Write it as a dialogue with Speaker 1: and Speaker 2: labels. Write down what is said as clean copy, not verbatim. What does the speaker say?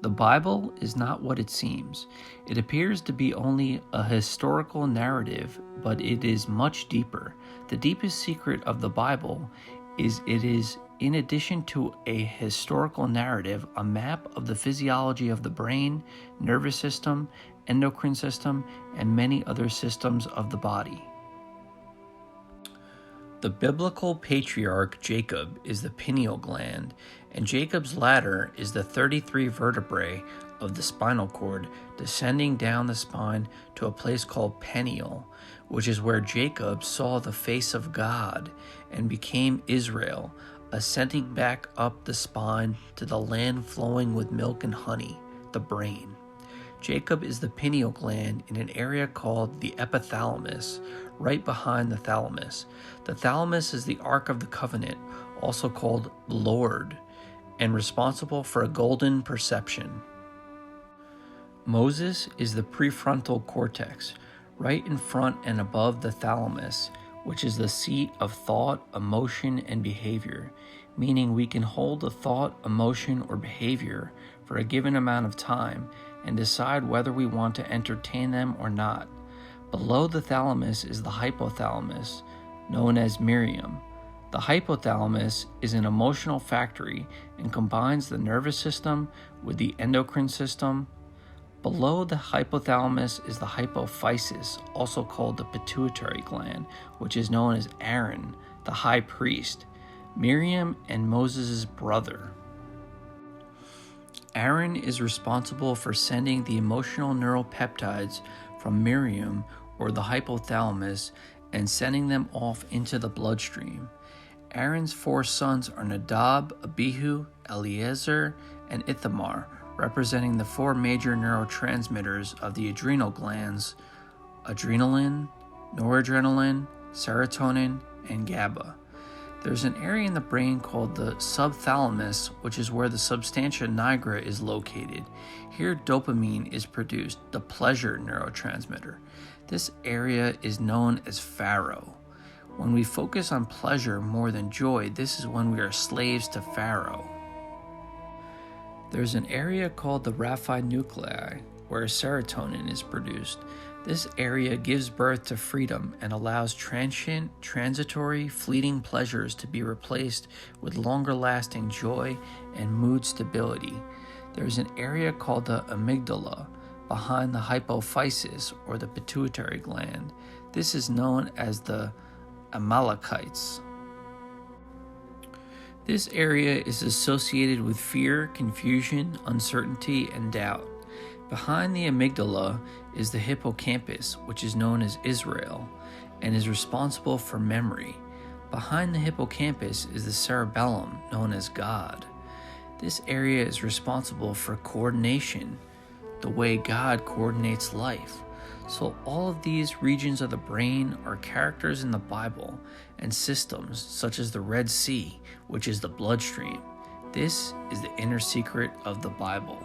Speaker 1: The Bible is not what it seems. It appears to be only a historical narrative, but it is much deeper. The deepest secret of the Bible is it is, in addition to a historical narrative, a map of the physiology of the brain, nervous system, endocrine system, and many other systems of the body. The biblical patriarch Jacob is the pineal gland, and Jacob's ladder is the 33 vertebrae of the spinal cord descending down the spine to a place called Peniel, which is where Jacob saw the face of God and became Israel, ascending back up the spine to the land flowing with milk and honey, the brain. Jacob is the pineal gland in an area called the epithalamus, right behind the thalamus. The thalamus is the Ark of the Covenant, also called Lord, and responsible for a golden perception. Moses is the prefrontal cortex, right in front and above the thalamus, which is the seat of thought, emotion, and behavior, meaning we can hold a thought, emotion, or behavior for a given amount of time and decide whether we want to entertain them or not. Below the thalamus is the hypothalamus, known as Miriam. The hypothalamus is an emotional factory and combines the nervous system with the endocrine system. Below the hypothalamus is the hypophysis, also called the pituitary gland, which is known as Aaron, the high priest, Miriam and Moses' brother. Aaron is responsible for sending the emotional neuropeptides from Miriam or the hypothalamus and sending them off into the bloodstream. Aaron's 4 sons are Nadab, Abihu, Eleazar, and Ithamar, representing the 4 major neurotransmitters of the adrenal glands: adrenaline, noradrenaline, serotonin, and GABA. There's an area in the brain called the subthalamus, which is where the substantia nigra is located. Here, dopamine is produced, the pleasure neurotransmitter. This area is known as Pharaoh. When we focus on pleasure more than joy, this is when we are slaves to Pharaoh. There's an area called the raphe nuclei, where serotonin is produced. This area gives birth to freedom and allows transient, transitory, fleeting pleasures to be replaced with longer-lasting joy and mood stability. There's an area called the amygdala behind the hypophysis or the pituitary gland. This is known as the Amalekites. This area is associated with fear, confusion, uncertainty, and doubt. Behind the amygdala is the hippocampus, which is known as Israel, and is responsible for memory. Behind the hippocampus is the cerebellum, known as God. This area is responsible for coordination, the way God coordinates life. So all of these regions of the brain are characters in the Bible and systems such as the Red Sea, which is the bloodstream. This is the inner secret of the Bible.